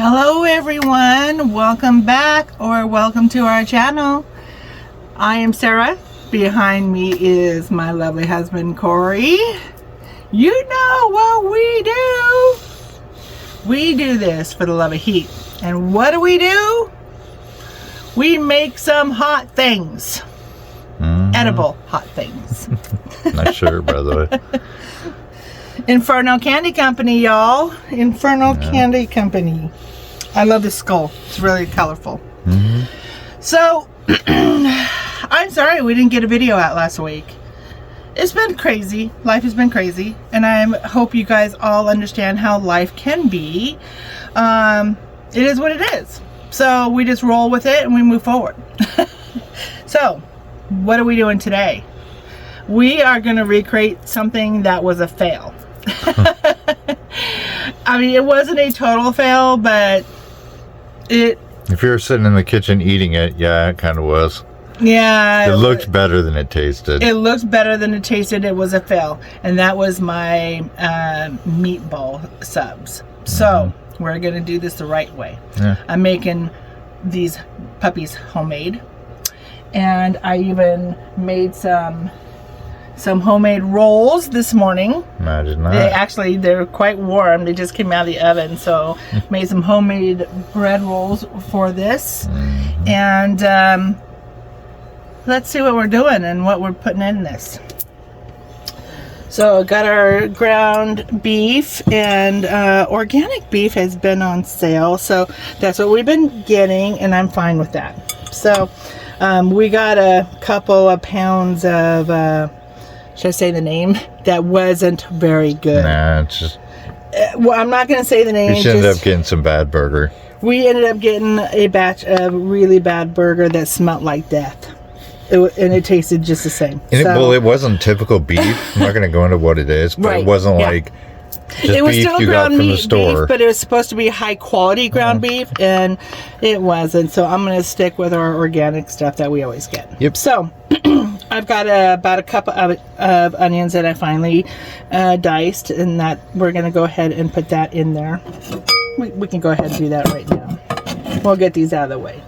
Hello everyone, welcome back or welcome to our channel. I am Sarah. Behind me is my lovely husband Corey. You know what we do. We do this for the love of heat. And what do? We make some hot things. Edible hot things. Not sure, by the way. Inferno Candy Company, y'all. Inferno Candy Company. I love this skull. It's really colorful. So, I'm sorry we didn't get a video out last week. It's been crazy. Life has been crazy. And I hope you guys all understand how life can be. It is what it is. So, we just roll with it and we move forward. So, what are we doing today? We are going to recreate something that was a fail. I mean, it wasn't a total fail, but if you were sitting in the kitchen eating it, yeah, it kind of was. Yeah. It looked better than it tasted. It looked better than it tasted. It was a fail. And that was my meatball subs. So, we're going to do this the right way. Yeah. I'm making these puppies homemade. And I even made some homemade rolls this morning. Imagine that. They're quite warm. They just came out of the oven. So made some homemade bread rolls for this. And let's see what we're doing and what we're putting in this. So got our ground beef, and organic beef has been on sale. So that's what we've been getting, and I'm fine with that. So we got a couple of pounds of, should I say the name? That wasn't very good. Nah, it's just... well, I'm not going to say the name. You ended up getting some bad burger. We ended up getting a batch of really bad burger that smelled like death. And it tasted just the same. Well, it wasn't typical beef. I'm not going to go into what it is, but it wasn't like... It was still ground meat beef, but it was supposed to be high quality ground beef, and it wasn't. So I'm going to stick with our organic stuff that we always get. Yep. So I've got about a cup of onions that I finally diced, and that we're going to go ahead and put that in there. We can go ahead and do that right now. We'll get these out of the way.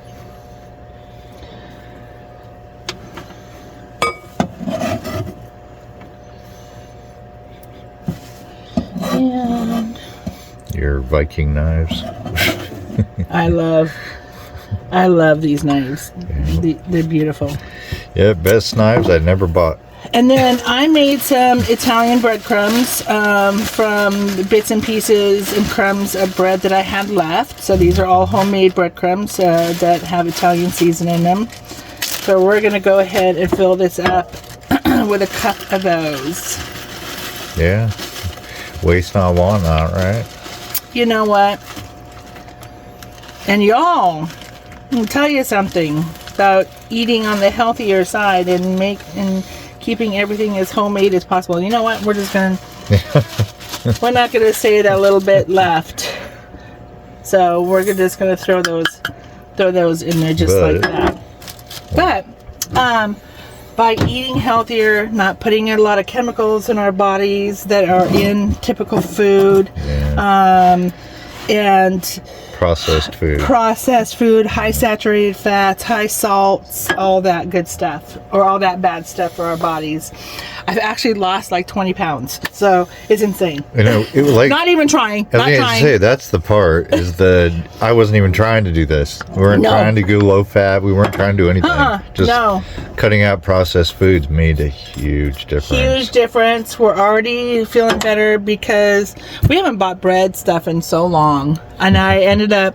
And your Viking knives. I love these knives. They're beautiful. Yeah, best knives I never bought. And then I made some Italian breadcrumbs from bits and pieces and crumbs of bread that I had left. So these are all homemade breadcrumbs that have Italian seasoning in them. So we're going to go ahead and fill this up with a cup of those. Yeah. Waste not, want not, right? You know what? And y'all, I'll tell you something about eating on the healthier side and keeping everything as homemade as possible. You know what? We're just going to... we're not going to say that little bit left. So we're just going to throw those in there just like that. But, by eating healthier, not putting a lot of chemicals in our bodies that are in typical food, and processed food, high saturated fats, high salts, all that good stuff, or all that bad stuff for our bodies. I've actually lost like 20 pounds, so it's insane. You know, it was like, not even trying. I was going to say, that's the part, is that I wasn't even trying to do this. We weren't trying to go low fat. We weren't trying to do anything. Just cutting out processed foods made a huge difference. Huge difference. We're already feeling better because we haven't bought bread stuff in so long. And I ended up,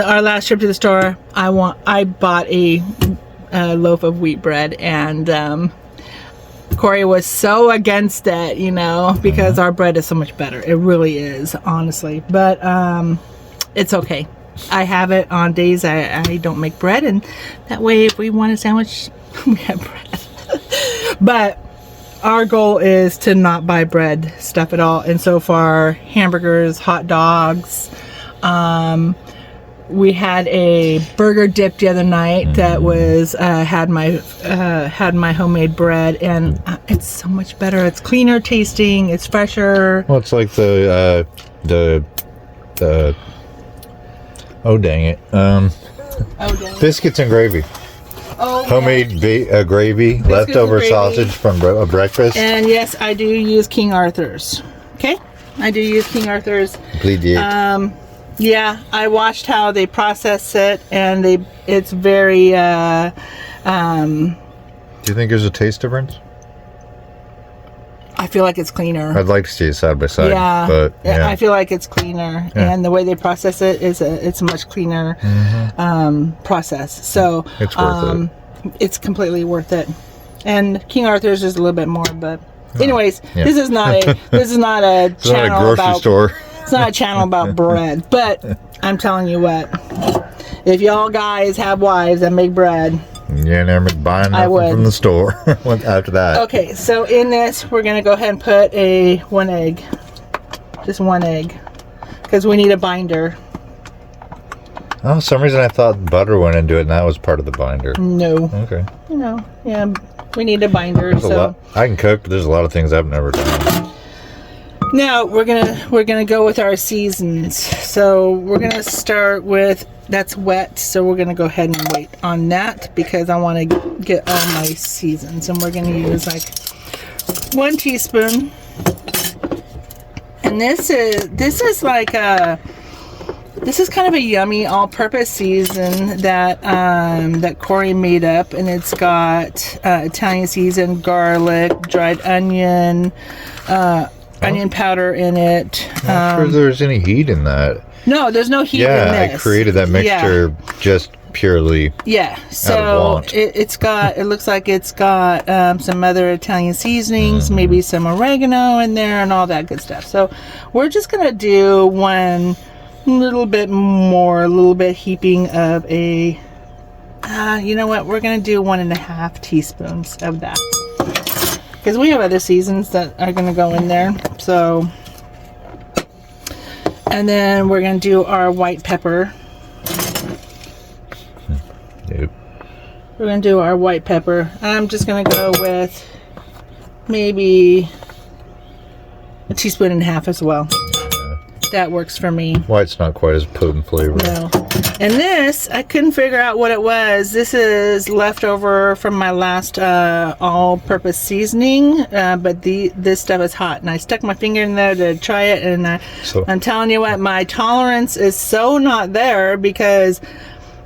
our last trip to the store, I bought a loaf of wheat bread, and Corey was so against it, you know, because our bread is so much better. It really is, honestly. But it's okay. I have it on days I don't make bread, and that way if we want a sandwich, we have bread. But our goal is to not buy bread stuff at all. And so far, hamburgers, hot dogs, we had a burger dip the other night that was had my homemade bread, and it's so much better. It's cleaner tasting. It's fresher. Well, it's like the Oh, dang it. Oh, dang it. Biscuits and gravy. Oh, homemade gravy, leftover sausage from breakfast. And yes, I do use King Arthur's. Okay, I do use King Arthur's. Complete diet. Yeah, I watched how they process it, and it's very. Do you think there's a taste difference? I feel like it's cleaner. I'd like to see it side by side. Yeah, but yeah. I feel like it's cleaner, and the way they process it it's a much cleaner process. So it's worth it. It's completely worth it. And King Arthur's is a little bit more, but anyways, this is not a it's not a grocery store. It's not a channel about bread, but I'm telling you what, if y'all guys have wives that make bread, yeah, never buying nothing from the store after that. Okay, so in this, we're going to go ahead and put one egg. Just one egg. Because we need a binder. Oh, for some reason I thought butter went into it and that was part of the binder. No. Okay. No, yeah, we need a binder. I can cook, but there's a lot of things I've never done. Now, we're gonna go with our seasons. So we're going to start with, that's wet, so we're going to go ahead and wait on that because I want to get all my seasons. And we're going to use like 1 teaspoon. And this is like this is kind of a yummy all-purpose season that Corey made up, and it's got Italian seasoned garlic, dried onion, onion powder in it. I'm not sure there's any heat in that. No, there's no heat in this. Yeah, I created that mixture just purely. Yeah, so it looks like it's got some other Italian seasonings, maybe some oregano in there, and all that good stuff. So we're just gonna do one little bit heaping of a. You know what? We're gonna do 1.5 teaspoons of that because we have other seasons that are gonna go in there. So. And then we're going to do our white pepper. Nope. We're going to do our white pepper. I'm just going to go with maybe 1.5 teaspoons as well. That works for me. White's not quite as potent flavor. No. And this, I couldn't figure out what it was. This is leftover from my last all-purpose seasoning, but this stuff is hot. And I stuck my finger in there to try it, and I'm telling you what, my tolerance is so not there because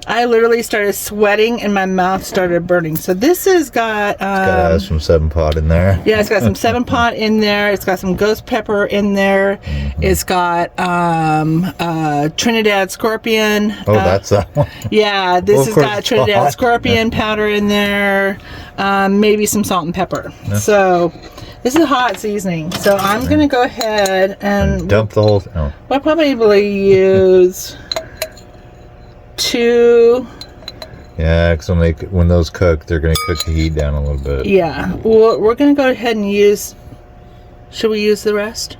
I literally started sweating and my mouth started burning. So this has got... it's got to have some 7-pot in there. Yeah, it's got some 7-pot in there. It's got some ghost pepper in there. It's got Trinidad Scorpion. Oh, that's that one. Yeah, this has got Trinidad Scorpion powder in there. Maybe some salt and pepper. Yeah. So this is a hot seasoning. So I'm going to go ahead and... dump the whole thing. Oh. I'll probably use... 2. Yeah, because when those cook, they're going to cook the heat down a little bit. Yeah. Well, we're going to go ahead and use... Should we use the rest?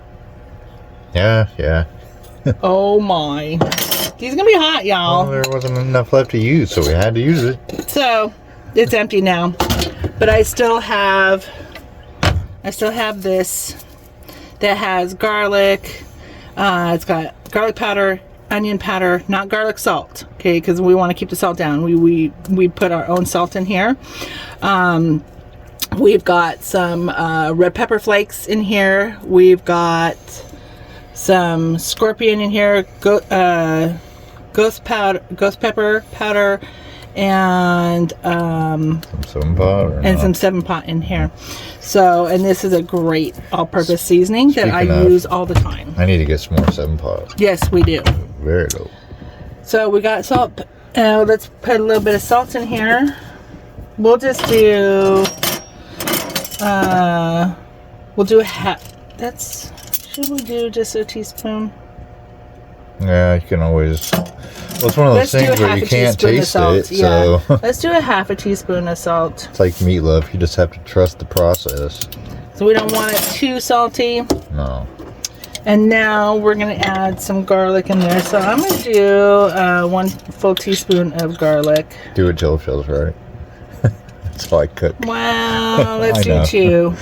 Yeah. Oh my. These are going to be hot, y'all. Well, there wasn't enough left to use, so we had to use it. So, it's empty now. But I still have this that has garlic. It's got garlic powder, onion powder, not garlic salt, okay, because we want to keep the salt down. We put our own salt in here. We've got some red pepper flakes in here. We've got some scorpion in here, ghost pepper powder, and some 7-pot and some 7-pot in here. So, and this is a great all-purpose seasoning that I use all the time. I need to get some more 7-pot. Yes, we do. Very low. So we got salt. Let's put a little bit of salt in here. We'll just do. We'll do a half. Should we do just a teaspoon? Yeah, you can always. Well, it's one of those things where you can't taste it. Yeah. So let's do a 1/2 teaspoon of salt. It's like meatloaf. You just have to trust the process. So we don't want it too salty. No. And now we're going to add some garlic in there. So I'm going to do 1 full teaspoon of garlic. Do it till it feels right. That's how I cook. Wow, let's do 2.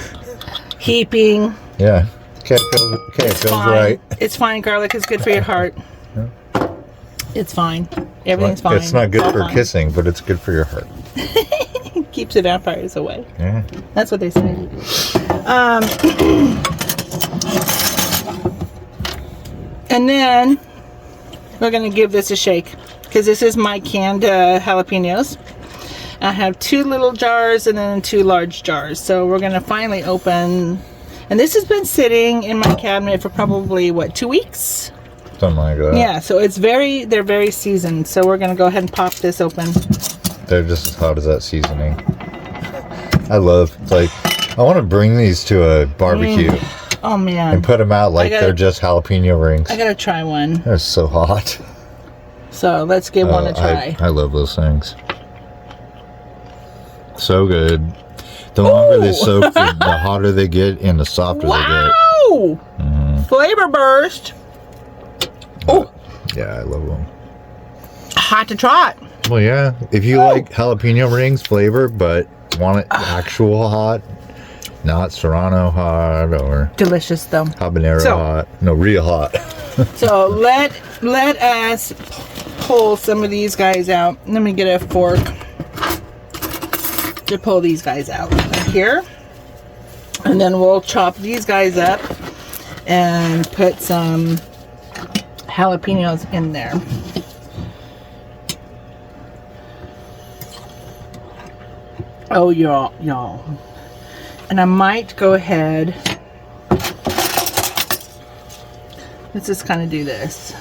Heaping. Yeah. Okay, it feels right. It's fine. Garlic is good for your heart. It's fine. Everything's fine. It's not good all for fine. kissing, but it's good for your heart. Keeps the vampires away. Yeah. That's what they say. And then we're going to give this a shake because this is my canned jalapenos. I have 2 little jars and then 2 large jars. So we're going to finally open. And this has been sitting in my cabinet for probably, what, 2 weeks? Something like that. Yeah, so they're very seasoned. So we're going to go ahead and pop this open. They're just as hot as that seasoning. I want to bring these to a barbecue. Oh, man. And put them out like they're just jalapeno rings. I got to try one. They're so hot. So let's give one a try. I love those things. So good. The longer they soak, the hotter they get and the softer they get. Wow! Flavor burst. Oh, yeah, I love them. Hot to trot. Well, yeah. If you like jalapeno rings flavor, but want it actual hot, not Serrano hot or delicious though. Habanero hot. No, real hot. So let us pull some of these guys out. Let me get a fork to pull these guys out here, and then we'll chop these guys up and put some jalapenos in there. Oh, y'all. And I might go ahead. Let's just kind of do this.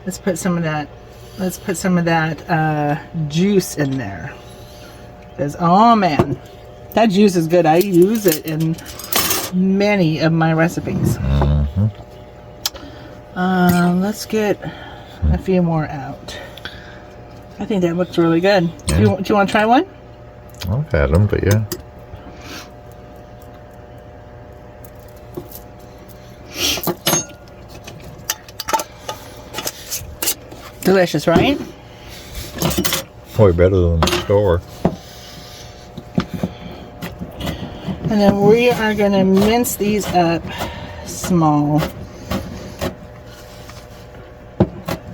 Let's put some of that. Let's put some of that juice in there. Because, oh man, that juice is good. I use it in many of my recipes. Let's get a few more out. I think that looks really good. Yeah. Do you want to try one? I've had them, but yeah. Delicious, right? Way better than the store. And then we are going to mince these up small.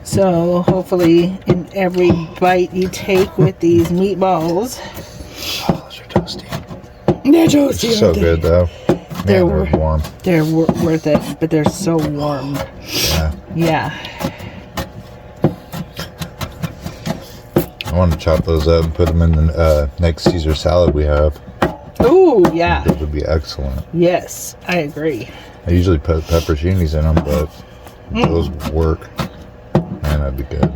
So hopefully in every bite you take with these meatballs. Oh, those are toasty. They're toasty. So good though. Man, they're warm. They're worth it, but they're so warm. Yeah. Yeah. I want to chop those up and put them in the next Caesar salad we have. Ooh, yeah. Those would be excellent. Yes, I agree. I usually put pepperoncinis in them, but those work. Man, that'd be good.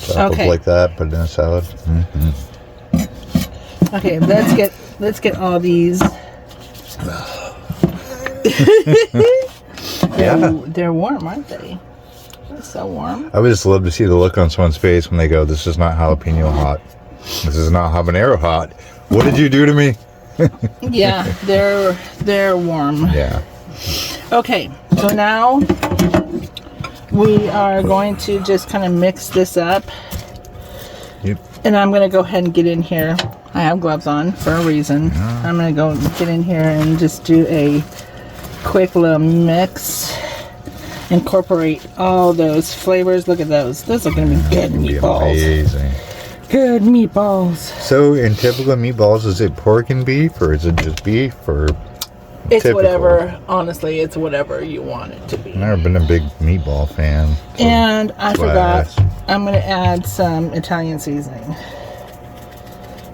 Chop up like that, put it in a salad. Okay, let's get all these. They're warm, aren't they? They're so warm. I would just love to see the look on someone's face when they go, "This is not jalapeno hot. This is not habanero hot. What did you do to me?" Yeah, they're warm. Yeah. Okay, so now we are going to just kind of mix this up. Yep. And I'm going to go ahead and get in here. I have gloves on for a reason. I'm going to go get in here and just do a quick little mix. Incorporate all those flavors. Look at those. Those are going to be good meatballs. Amazing. Good meatballs. So, in typical meatballs, is it pork and beef, or is it just beef, or it's typical? Whatever. Honestly, it's whatever you want it to be. I've never been a big meatball fan. So and I forgot, I'm going to add some Italian seasoning.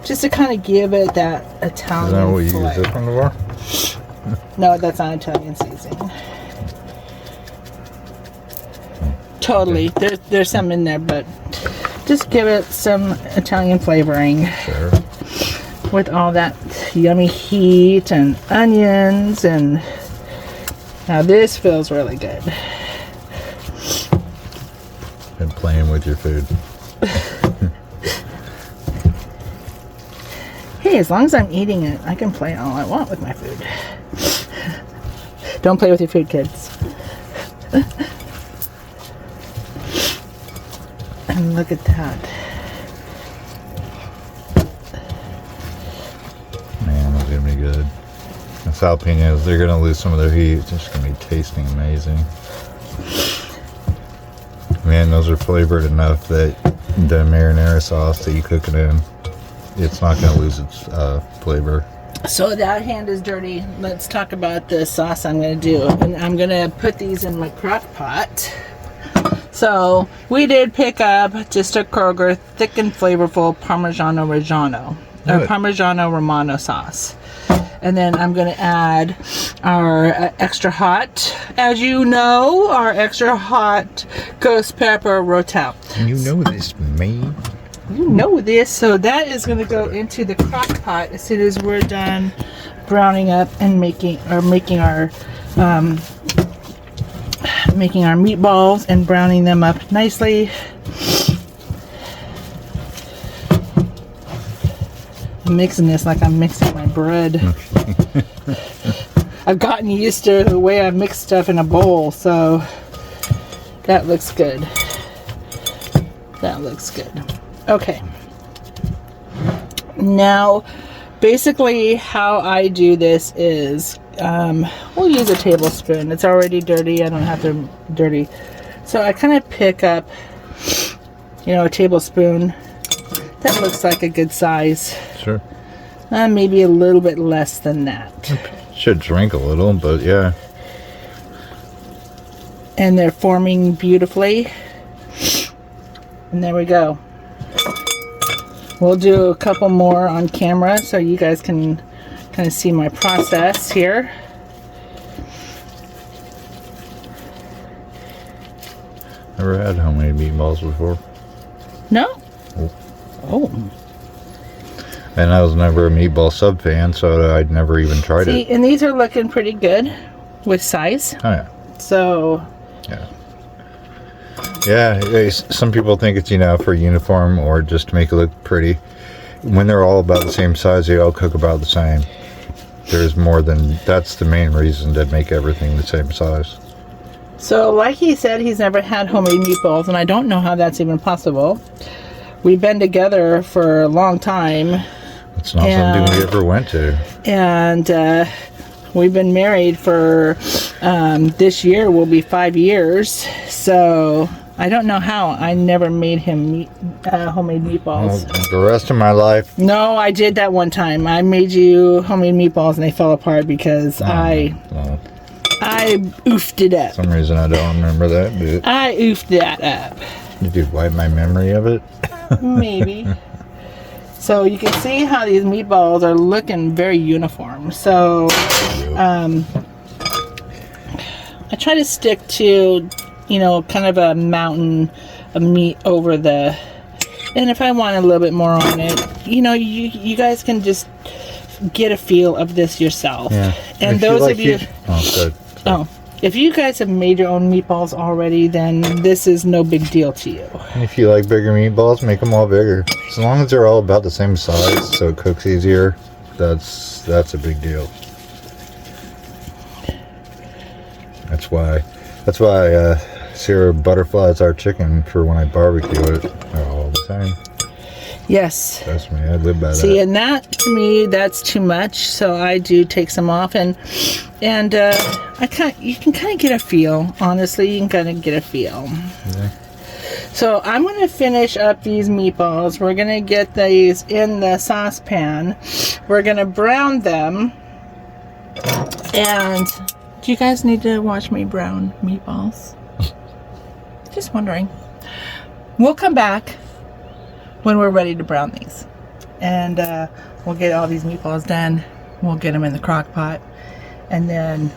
Just to kind of give it that Italian flavor. Is that what you flavor. use this one for? No, that's not Italian seasoning. Totally. There's some in there, but just give it some Italian flavoring. Sure. With all that yummy heat and onions, and now this feels really good. Been playing with your food. Hey, as long as I'm eating it, I can play all I want with my food. Don't play with your food, kids. And look at that. Man, that's gonna be good. The jalapenos, they're gonna lose some of their heat. It's just gonna be tasting amazing. I mean, Man, those are flavored enough that the marinara sauce that you cook it in, it's not going to lose its flavor. So that hand is dirty. Let's talk about the sauce I'm going to do. And I'm going to put these in my crock pot. So we did pick up just a Kroger thick and flavorful Parmigiano Reggiano. Or Parmigiano Romano sauce. And then I'm going to add our extra hot, as you know, our extra hot ghost pepper rotel. You know this, man. You know this. So that is going to go into the crock pot as soon as we're done browning up and making our meatballs and browning them up nicely. I'm mixing this like I'm mixing my bread. I've gotten used to the way I mix stuff in a bowl, so that looks good. That looks good. Okay. Now, basically how I do this is, we'll use a tablespoon. It's already dirty. I don't have to dirty. So I kind of pick up, a tablespoon. That looks like a good size. Sure. Maybe a little bit less than that. Should drink a little, but yeah. And they're forming beautifully. And there we go. We'll do a couple more on camera so you guys can kind of see my process here. Never had homemade meatballs before. No? Oh. And I was never a meatball sub fan, so I'd never even tried it. And these are looking pretty good with size. Oh, yeah. So. Yeah. Yeah, some people think it's, for uniform or just to make it look pretty. When they're all about the same size, they all cook about the same. There's more than, that's the main reason to make everything the same size. So, like he said, he's never had homemade meatballs, and I don't know how that's even possible. We've been together for a long time. It's not something we ever went to. And we've been married for, this year will be 5 years. So I don't know how I never made him homemade meatballs. Well, the rest of my life. No, I did that one time. I made you homemade meatballs and they fell apart because I oofed it up. For some reason I don't remember that. But I oofed that up. Did you wipe my memory of it? Maybe. So you can see how these meatballs are looking very uniform. So I try to stick to, kind of a mountain of meat over the, and if I want a little bit more on it, you guys can just get a feel of this yourself. Yeah. And those of you, if you guys have made your own meatballs already, then this is no big deal to you. If you like bigger meatballs, make them all bigger. As long as they're all about the same size, so it cooks easier, that's a big deal. That's why Sarah butterflies our chicken for when I barbecue it. They're all the same. Yes. Trust me, I live by that. See, and that to me, that's too much. So I do take some off, and you can kind of get a feel. Honestly, you can kind of get a feel. Yeah. So I'm going to finish up these meatballs. We're going to get these in the saucepan. We're going to brown them. And do you guys need to watch me brown meatballs? Just wondering. We'll come back when we're ready to brown these. And we'll get all these meatballs done. We'll get them in the crock pot. And then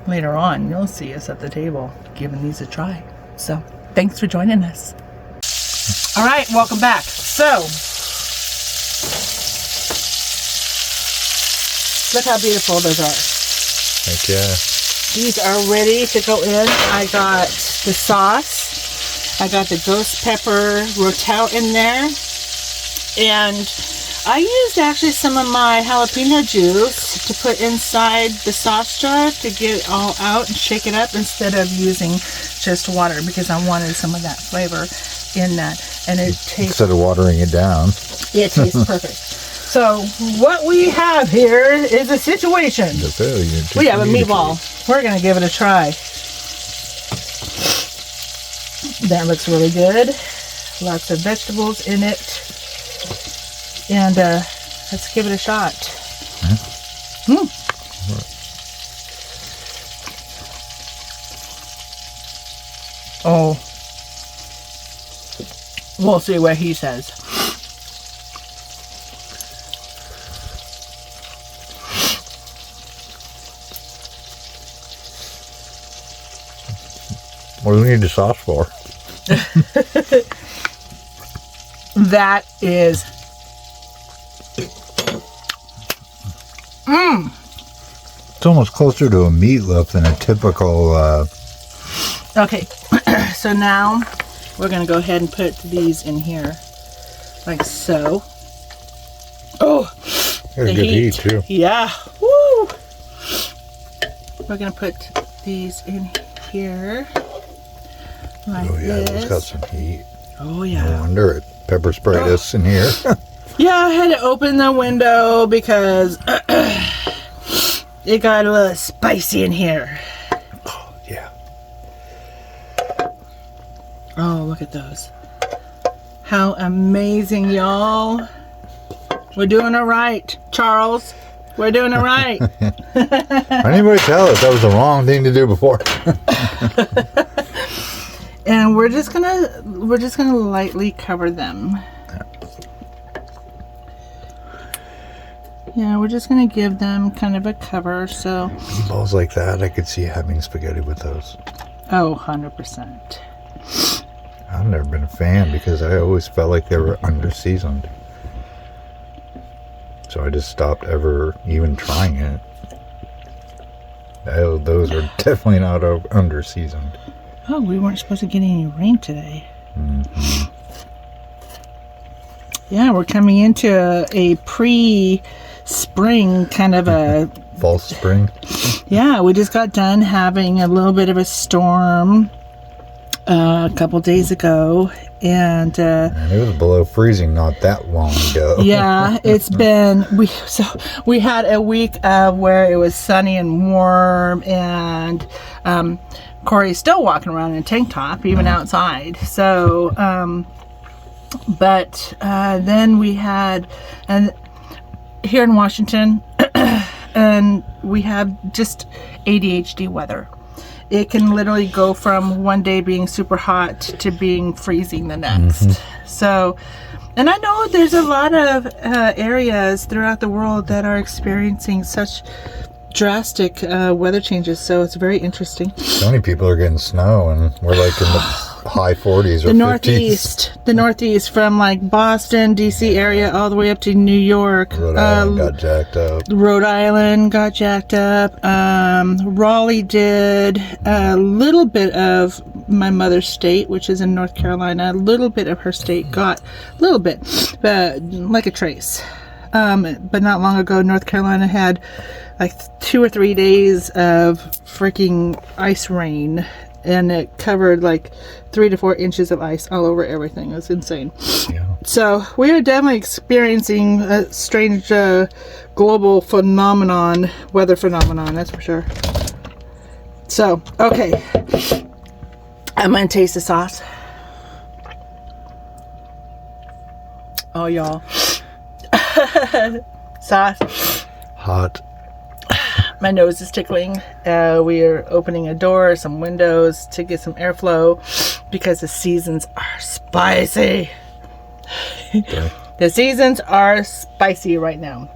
later on, you'll see us at the table giving these a try. So, thanks for joining us. All right, welcome back. So, look how beautiful those are. Heck yeah. These are ready to go in. I got the sauce. I got the ghost pepper rotel in there. And I used actually some of my jalapeno juice to put inside the sauce jar to get it all out and shake it up instead of using just water, because I wanted some of that flavor in that. And it tastes... Instead of watering it down. It tastes perfect. So what we have here is a situation. We have a meatball. We're going to give it a try. That looks really good. Lots of vegetables in it. And let's give it a shot. Oh. We'll see what he says. What do we need the sauce for? That is... It's almost closer to a meatloaf than a typical... Okay, so now we're going to go ahead and put these in here. Like so. Oh! There's good heat too. Yeah. Woo! We're going to put these in here. Like this. It's got some heat. Oh, yeah. No wonder it pepper sprayed us in here. Yeah, I had to open the window because it got a little spicy in here. Oh, yeah. Oh, look at those. How amazing, y'all. We're doing it right, Charles. We're doing it right. Anybody tell us that was the wrong thing to do before? And we're just gonna lightly cover them. Yeah, we're just gonna give them kind of a cover. So Meatballs like that, I could see having spaghetti with those. Oh, 100%. I've never been a fan because I always felt like they were under-seasoned. So I just stopped ever even trying it. Those are definitely not under-seasoned. Oh, we weren't supposed to get any rain today. Mm-hmm. Yeah, we're coming into a pre-spring kind of a... False spring? Yeah, we just got done having a little bit of a storm a couple days ago. And it was below freezing not that long ago. Yeah, it's been... We had a week where it was sunny and warm, and... Corey's still walking around in a tank top, even outside. So, but then we had, and here in Washington, and we have just ADHD weather. It can literally go from one day being super hot to being freezing the next. So, and I know there's a lot of areas throughout the world that are experiencing such drastic weather changes, so it's very interesting. So many people are getting snow, and we're like in the high 40s or 50s. The Northeast, from like Boston, DC area, all the way up to New York. Rhode Island got jacked up. Rhode Island got jacked up. Raleigh did. A little bit of my mother's state, which is in North Carolina, a little bit of her state got a little bit, but like a trace. But not long ago, North Carolina had like 2 or 3 days of freaking ice rain, and it covered like 3 to 4 inches of ice all over everything. It was insane. Yeah. So we are definitely experiencing a strange global phenomenon, weather phenomenon, that's for sure. So, okay. I'm gonna taste the sauce. Oh, y'all. Sauce. Hot. My nose is tickling. We are opening a door, some windows to get some airflow because the seasons are spicy. Okay. The seasons are spicy right now.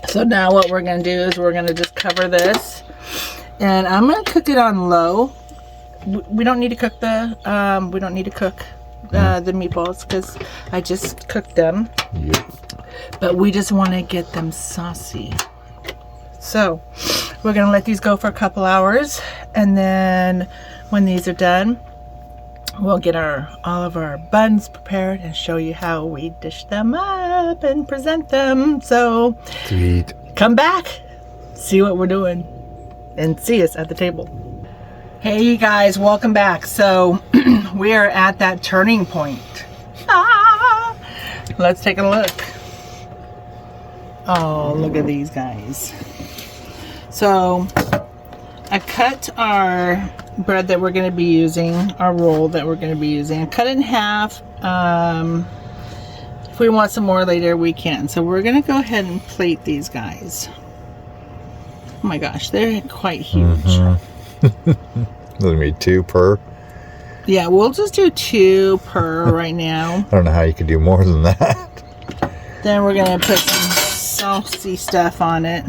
So now what we're going to do is we're going to just cover this, and I'm going to cook it on low. We don't need to cook the the meatballs because I just cooked them. Yep. But we just want to get them saucy. So we're going to let these go for a couple hours, and then when these are done, we'll get all of our buns prepared and show you how we dish them up and present them. So Sweet. Come back, see what we're doing, and see us at the table. Hey you guys, welcome back. So we are at that turning point. Let's take a look. Oh, look at these guys. So I cut our bread that we're going to be using, our roll that we're going to be using. Cut it in half. If we want some more later, we can. So we're going to go ahead and plate these guys. Oh my gosh, they're quite huge. Let me 2 per. Yeah, we'll just do 2 per right now. I don't know how you could do more than that. Then we're going to put some saucy stuff on it.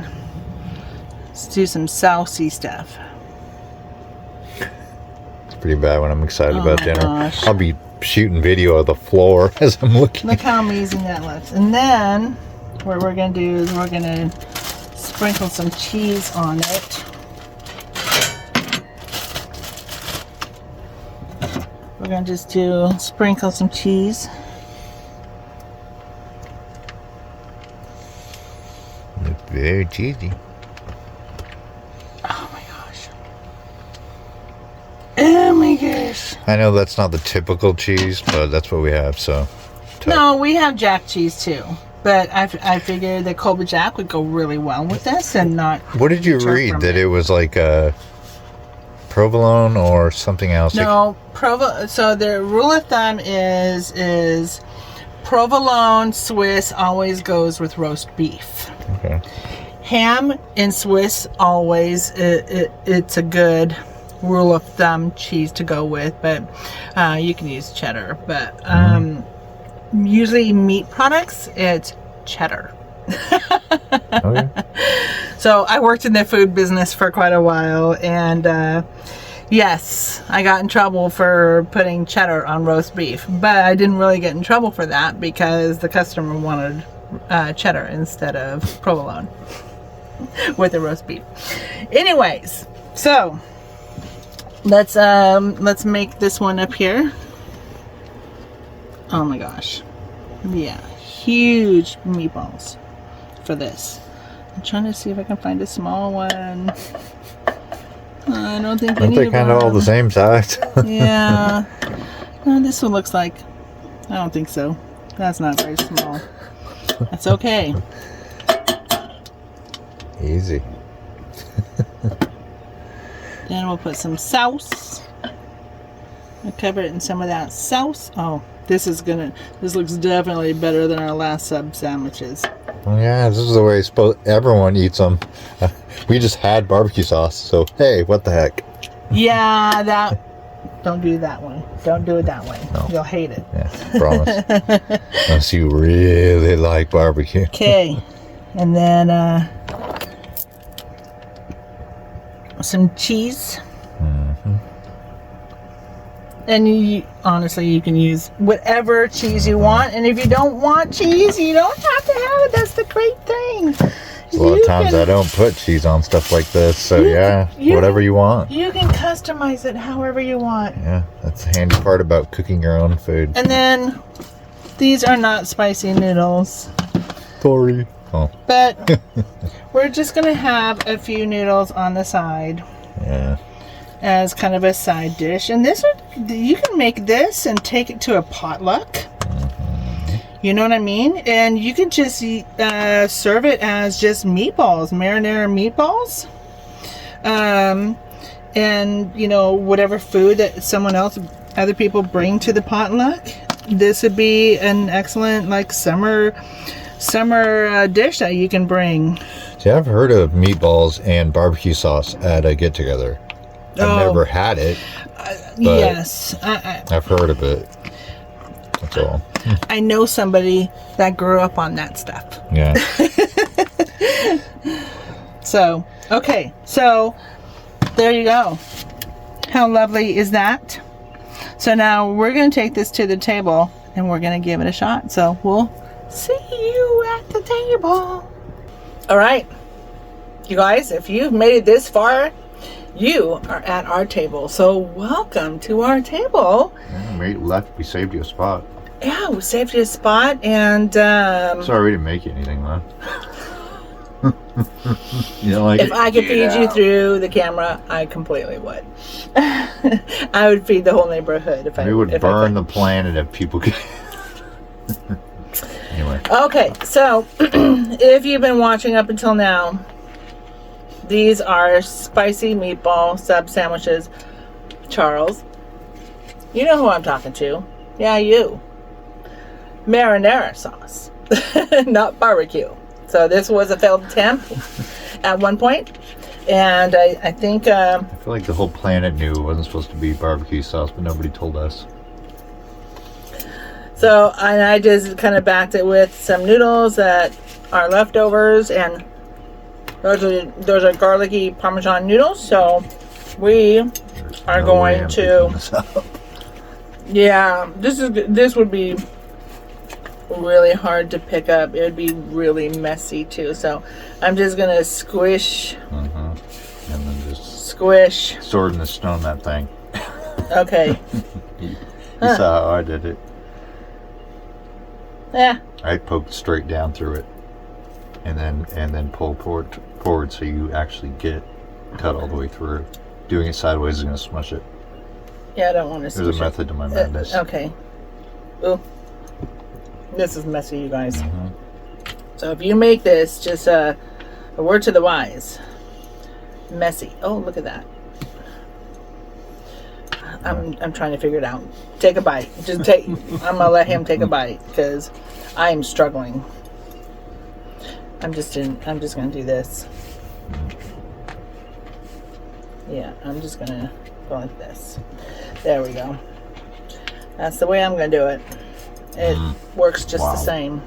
Let's do some saucy stuff. It's pretty bad when I'm excited about dinner. Gosh. I'll be shooting video of the floor as I'm looking. Look how amazing that looks. And then what we're going to do is we're going to sprinkle some cheese on it. We're going to just sprinkle some cheese. It's very cheesy. Oh my gosh. Oh my gosh. I know that's not the typical cheese, but that's what we have, so. No, we have Jack cheese too. But I figured that Colby Jack would go really well with this and not. What did you read? That it was like a provolone or something else? No, so the rule of thumb is provolone Swiss always goes with roast beef. Okay. Ham in Swiss always it's a good rule of thumb cheese to go with, but you can use cheddar. But usually meat products, it's cheddar. Okay. So I worked in the food business for quite a while, and yes, I got in trouble for putting cheddar on roast beef, but I didn't really get in trouble for that because the customer wanted cheddar instead of provolone with the roast beef. Anyways, so let's make this one up here. Oh my gosh, yeah, huge meatballs for this. I'm trying to see if I can find a small one. I don't think Aren't they kind of all the same size? Yeah. This one looks like, I don't think so. That's not very small. That's okay. Easy. Then we'll put some sauce. We'll cover it in some of that sauce. Oh, this looks definitely better than our last sub sandwiches. Well, yeah, this is the way everyone eats them. We just had barbecue sauce, so hey, what the heck? Yeah, don't do that one. Don't do it that way. No. You'll hate it. Yeah, promise. Unless you really like barbecue. Okay, and then some cheese. And honestly, you can use whatever cheese you want. And if you don't want cheese, you don't have to have it. That's the great thing. A lot of times I don't put cheese on stuff like this. So whatever you want. You can customize it however you want. Yeah, that's the handy part about cooking your own food. And then these are not spicy noodles. Sorry. Oh. But we're just going to have a few noodles on the side. Yeah. As kind of a side dish. And this one, you can make this and take it to a potluck. You know what I mean? And you can just serve it as just meatballs, marinara meatballs. And you know, whatever food that other people bring to the potluck, this would be an excellent like summer dish that you can bring. See, I've heard of meatballs and barbecue sauce at a get together. I've never had it. Yes. I've heard of it. That's all. I know somebody that grew up on that stuff. Yeah. So, okay. So, there you go. How lovely is that? So now we're going to take this to the table and we're going to give it a shot. So, we'll see you at the table. All right. You guys, if you've made it this far, you are at our table, so welcome to our table. Yeah, we saved you a spot. Yeah, we saved you a spot, and sorry we didn't make you anything, man. You know, like if I could feed you through the camera, I completely would. I would feed the whole neighborhood if I. We would burn the planet if people could. Anyway. Okay, so if you've been watching up until now. These are spicy meatball sub sandwiches. Charles. You know who I'm talking to. Yeah, you. Marinara sauce. Not barbecue. So this was a failed attempt at one point. And I think... I feel like the whole planet knew it wasn't supposed to be barbecue sauce, but nobody told us. So and I just kind of backed it with some noodles that are leftovers. And those are garlicky Parmesan noodles. So we are going to... Yeah, this would be really hard to pick up. It would be really messy too. So I'm just gonna squish, and then just squish, sword in the stone that thing. Okay. you saw how I did it. Yeah. I poked straight down through it, and then pull forward so you actually get cut all the way through. Doing it sideways is gonna smush it. Yeah, I don't want to smush it. There's a method to my madness. Okay. Ooh. This is messy, you guys. So if you make this, just a word to the wise. Messy. Oh, look at that. I'm trying to figure it out. Take a bite. I'm gonna let him take a bite because I am struggling. I'm just gonna do this. Yeah, I'm just gonna go like this. There we go. That's the way I'm gonna do it. It works just the same.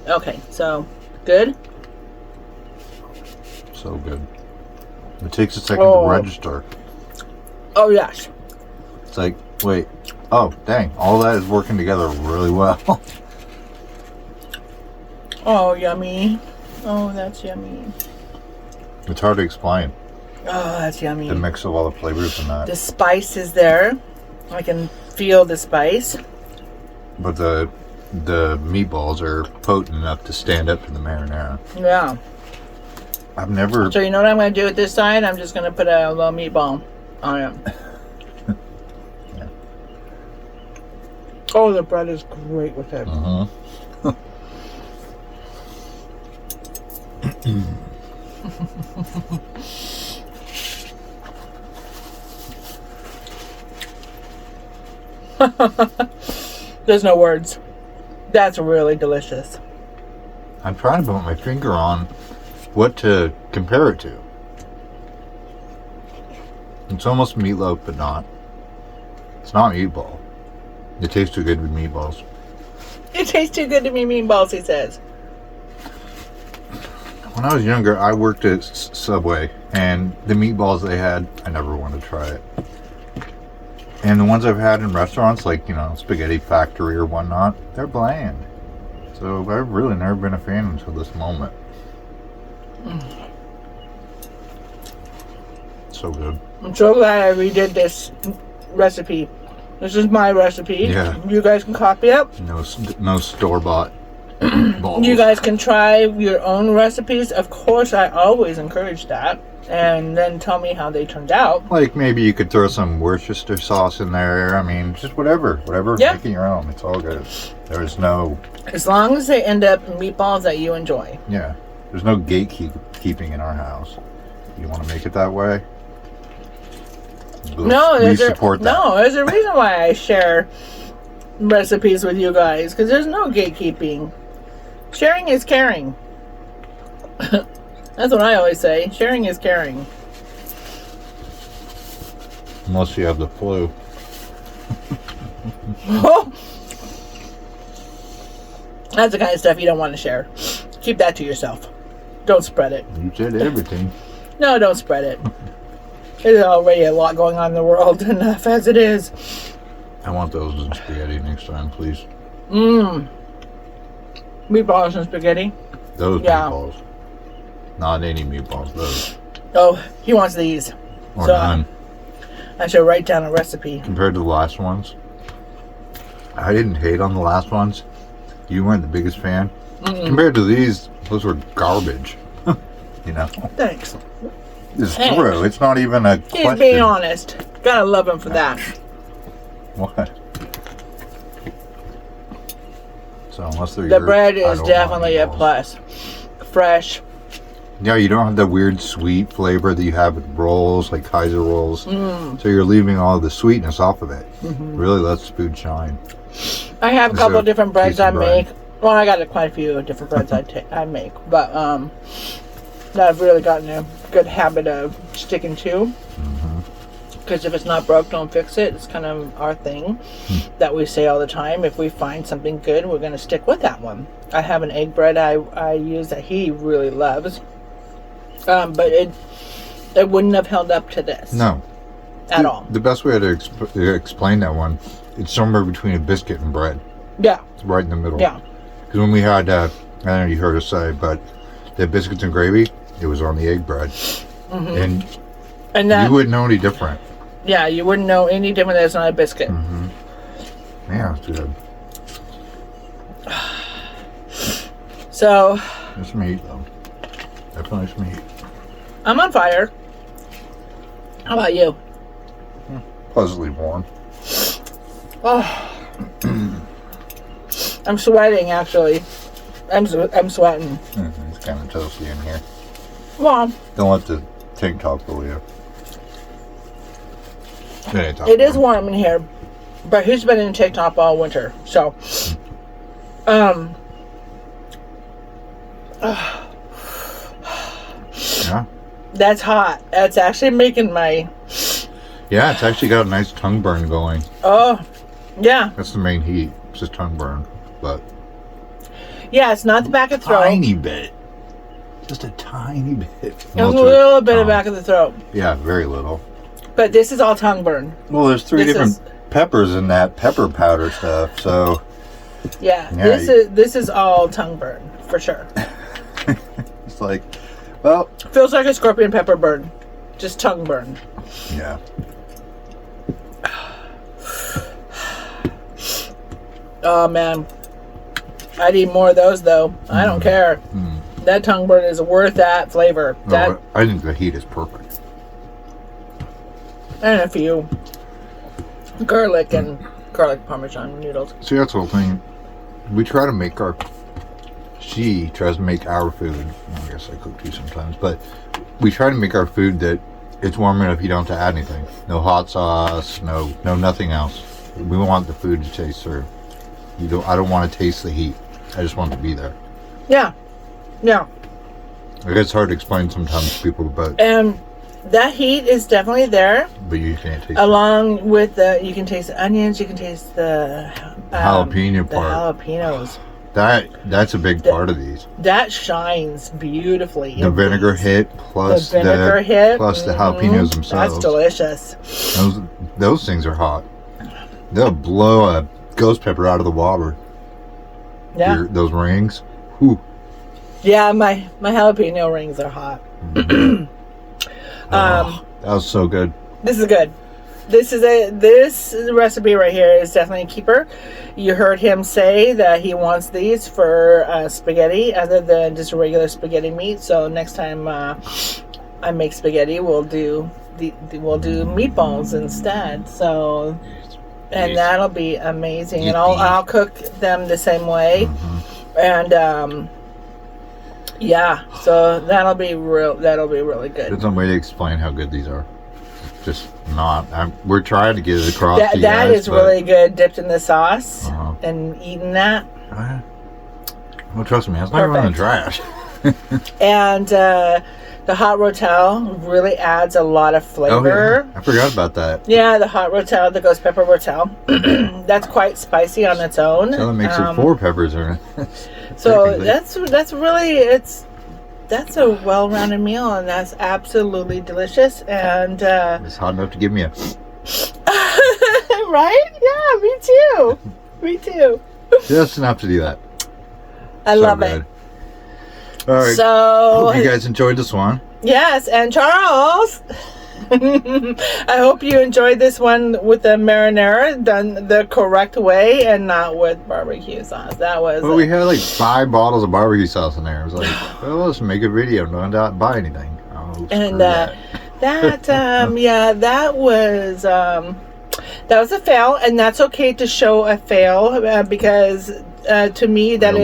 Okay, so good. So good. It takes a second to register. Oh yes. It's like, wait, oh dang, all that is working together really well. Oh yummy. Oh, that's yummy. It's hard to explain. Oh, that's yummy. The mix of all the flavors in that. The spice is there. I can feel the spice. But the meatballs are potent enough to stand up to the marinara. Yeah. I've never... So you know what I'm going to do with this side? I'm just going to put a little meatball on it. Yeah. Oh, the bread is great with it. There's no words. That's really delicious. I'm trying to put my finger on what to compare it to. It's almost meatloaf, but not. It's not meatball. It tastes too good with meatballs. It tastes too good to be meatballs, he says. When I was younger, I worked at Subway, and the meatballs they had, I never wanted to try it. And the ones I've had in restaurants, like, Spaghetti Factory or whatnot, they're bland. So I've really never been a fan until this moment. So good. I'm so glad I redid this recipe. This is my recipe. Yeah. You guys can copy it. No store-bought balls. You guys can try your own recipes. Of course, I always encourage that. And then tell me how they turned out. Like maybe you could throw some Worcester sauce in there. I mean, just whatever. Yeah. Make it your own. It's all good. There's no... As long as they end up in meatballs that you enjoy. Yeah. There's no gatekeeping in our house. You want to make it that way? We support that. No, there's a reason why I share recipes with you guys. Because there's no gatekeeping. Sharing is caring. That's what I always say. Sharing is caring. Unless you have the flu. That's the kind of stuff you don't want to share. Keep that to yourself. Don't spread it. You said everything. No, don't spread it. There's already a lot going on in the world enough as it is. I want those in spaghetti next time, please. Meatballs and spaghetti? Those meatballs. Not any meatballs, those. Oh, he wants these. Or none. I should write down a recipe. Compared to the last ones, I didn't hate on the last ones. You weren't the biggest fan. Compared to these, those were garbage. Thanks. It's true. It's not even a question. He's being honest. Gotta love him for that. What? So unless they're the bread is definitely a plus. Fresh, Yeah, you don't have the weird sweet flavor that you have with rolls, like Kaiser rolls. So you're leaving all the sweetness off of it. Really lets the food shine. I have a couple of different breads I make. Well, I got quite a few different breads I make, but that I've really gotten a good habit of sticking to. Because if it's not broke, don't fix it. It's kind of our thing that we say all the time. If we find something good, we're going to stick with that one. I have an egg bread I use that he really loves. But it wouldn't have held up to this. No. At all. The best way to explain that one, it's somewhere between a biscuit and bread. Yeah. It's right in the middle. Yeah. Because when we had, I don't know if you heard us say, but the biscuits and gravy, it was on the egg bread. And that, you wouldn't know any different. Yeah, you wouldn't know any different that it's not a biscuit. Yeah, it's good. So. There's some heat, though. Definitely some heat. I'm on fire. How about you? Pleasantly warm. Oh. I'm sweating, actually. I'm sweating. It's kind of toasty in here. Well. Don't let the tank top fool you. It is warm in here, but he's been in a tank top all winter, so. Yeah. That's hot. That's actually making my. Yeah, it's actually got a nice tongue burn going. Oh, yeah. That's the main heat. It's just tongue burn, but. Yeah, it's not the back of the throat. Tiny bit. Just a tiny bit. A little bit of back of the throat. Yeah, very little. But this is all tongue burn. Well, there's three different peppers in that pepper powder stuff, so. Yeah, this is all tongue burn for sure. It's like, well, feels like a scorpion pepper burn, just tongue burn. Yeah. Oh man, I'd eat more of those though. I don't care. That tongue burn is worth that flavor. No, I think the heat is perfect. And a few garlic and garlic parmesan noodles. See, that's the whole thing. We try to make she tries to make our food. I guess I cook too sometimes, but we try to make our food that it's warm enough you don't have to add anything. No hot sauce, no nothing else. We want the food to taste through. I don't want to taste the heat. I just want it to be there. Yeah. Yeah. I guess it's hard to explain sometimes to people, but that heat is definitely there. But you can't taste along with you can taste the onions, you can taste the jalapeno part. The jalapenos. That's a big part of these. That shines beautifully. The vinegar hit plus the jalapenos themselves. That's delicious. Those things are hot. They'll blow a ghost pepper out of the water. Yeah. Those rings. Whew. Yeah, my jalapeno rings are hot. That was so good. This is good. This recipe right here is definitely a keeper. You heard him say that he wants these for spaghetti other than just regular spaghetti meat. So next time I make spaghetti, we'll do meatballs instead. So and that'll be amazing. And I'll cook them the same way. And yeah, so that'll be really good. There's no way to explain how good these are. Just not. We're trying to get it across. That is really good, dipped in the sauce and eating that. Well, trust me, that's not even in the trash. And the hot rotel really adds a lot of flavor. Oh, yeah. I forgot about that. Yeah, the hot rotel, the ghost pepper rotel, that's quite spicy on its own. So that makes it 4 peppers in it. So that's really that's a well-rounded meal, and that's absolutely delicious. And it's hot enough to give me a right? Yeah, me too. Me too. Just enough to do that. I love it. All right. So hope you guys enjoyed this one. Yes, and Charles, I hope you enjoyed this one with the marinara done the correct way and not with barbecue sauce. That was. Well, we had like 5 bottles of barbecue sauce in there. It was like, well, let's make a video. Don't buy anything. Oh, and that was a fail, and that's okay to show a fail because to me that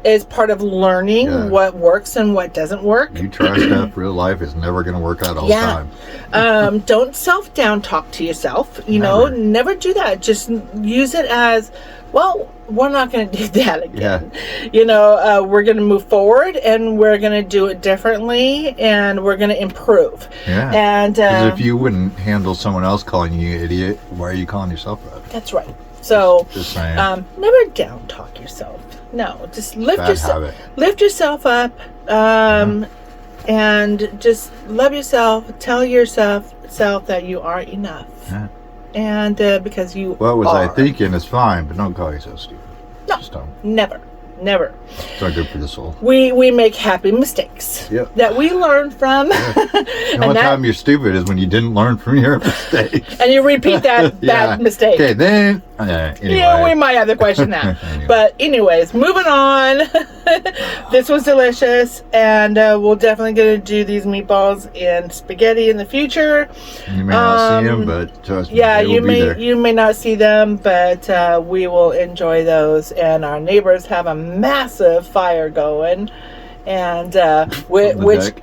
is part of learning what works and what doesn't work. You try stuff, real life is never going to work out all the time. Don't self-down talk to yourself. Never do that. Just use it as, well, we're not going to do that again. We're going to move forward and we're going to do it differently and we're going to improve. And because if you wouldn't handle someone else calling you an idiot, why are you calling yourself that? That's right. So just saying. Never down talk yourself. No, just lift yourself up, and just love yourself. Tell yourself that you are enough. And because you what was I thinking is fine, but don't call yourself stupid. No, just don't. Never. It's not good for the soul. We make happy mistakes that we learn from. The only time you're stupid is when you didn't learn from your mistake. And you repeat that bad mistake. Okay, then anyway. Yeah, we might have to question that. Anyway. But anyways, moving on. This was delicious, and we're definitely going to do these meatballs in spaghetti in the future. You may not see them, but trust me, you may not see them, but we will enjoy those. And our neighbors have a massive fire going, and which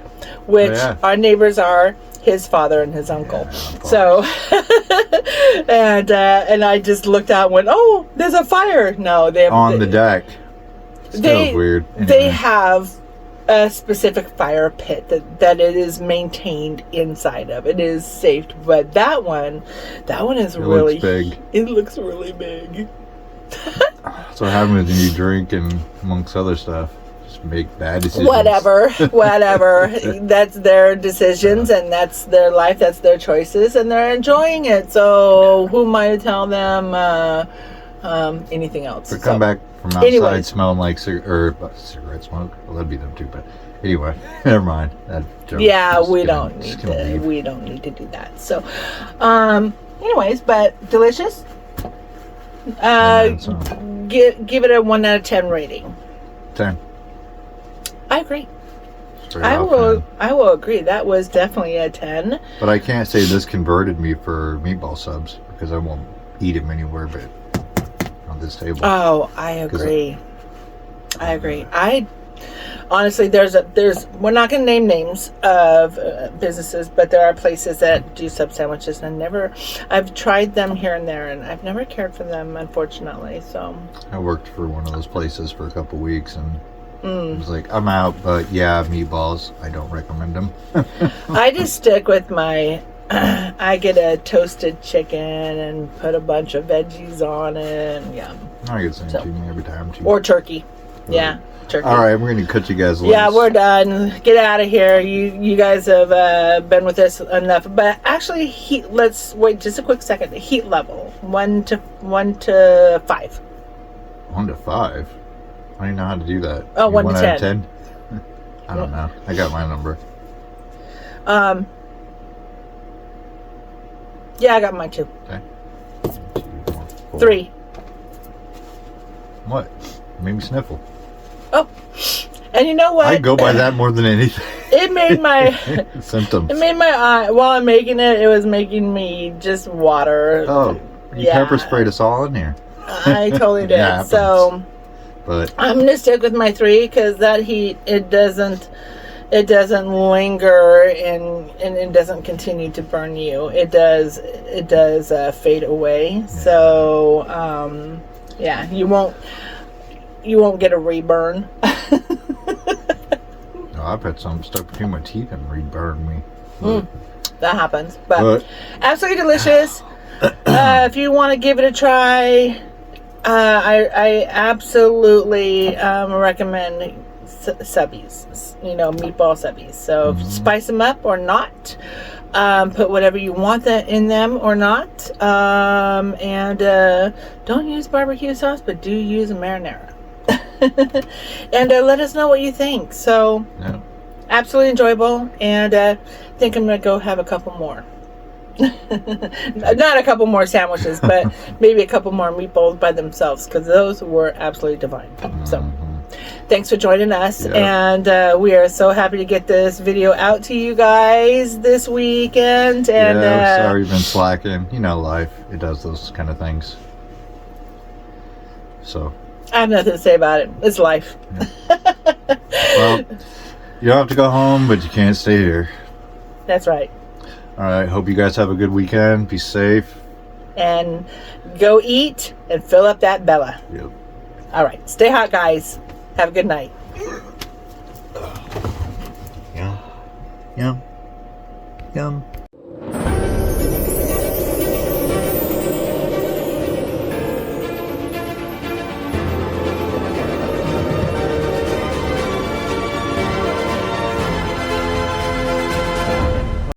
our neighbors are his father and his uncle. So and I just looked out and went, oh, there's a fire. No, they have on the deck. Still weird. Anyway. They have a specific fire pit that it is maintained inside of. It is safe, but that one is really looks big. It looks really big. That's what happens when you drink and amongst other stuff. Just make bad decisions. Whatever. That's their decisions and that's their life, that's their choices, and they're enjoying it. So who am I to tell them anything else? Or come back from outside smelling like cigarette smoke. Well, that'd be them too, but anyway, never mind. We don't need to do that. So anyways, but delicious. Give it a 1 out of 10 rating. 10. I agree. I will agree. That was definitely a 10. But I can't say this converted me for meatball subs because I won't eat them anywhere but on this table. Oh, I agree. I honestly, we're not going to name names of businesses, but there are places that do sub sandwiches, and I've tried them here and there, and I've never cared for them, unfortunately. So I worked for one of those places for a couple weeks, and it was like, I'm out, but meatballs, I don't recommend them. I just stick with I get a toasted chicken and put a bunch of veggies on it, and I get the same every time too. Or turkey. Yeah. Turkey. All right, we're going to cut you guys loose. Yeah, we're done. Get out of here. You guys have been with us enough. But actually, let's wait just a quick second. The heat level, 1 to 5. 1 to 5? I don't even know how to do that. Oh, 1 to 10. Out of 10? I don't know. I got my number. Yeah, I got mine too. Okay. 1, 2, 4. 3. What? Made me sniffle. Oh, and you know what? I go by that more than anything. It made my symptoms. It made my eye. While I'm making it, it was making me just water. Oh, you pepper sprayed us all in here. I totally did. So, but I'm gonna stick with my 3 because that heat it doesn't linger and it doesn't continue to burn you. It does fade away. Yeah. So you won't get a reburn. No, I've had some stuck between my teeth and reburned me. That happens, but absolutely delicious. If you want to give it a try, I absolutely recommend subbies. Meatball subbies. So spice them up or not. Put whatever you want in them or not. And don't use barbecue sauce, but do use a marinara. And let us know what you think. So absolutely enjoyable, and I think I'm gonna go have a couple more. Not a couple more sandwiches, but maybe a couple more meatballs by themselves, because those were absolutely divine. So thanks for joining us, and we are so happy to get this video out to you guys this weekend. And sorry you've been slacking. Life, it does those kind of things. So I have nothing to say about it. It's life. Well, you don't have to go home, but you can't stay here. That's right. All right. Hope you guys have a good weekend. Be safe. And go eat and fill up that Bella. Yep. All right. Stay hot, guys. Have a good night. Yum. Yum. Yum.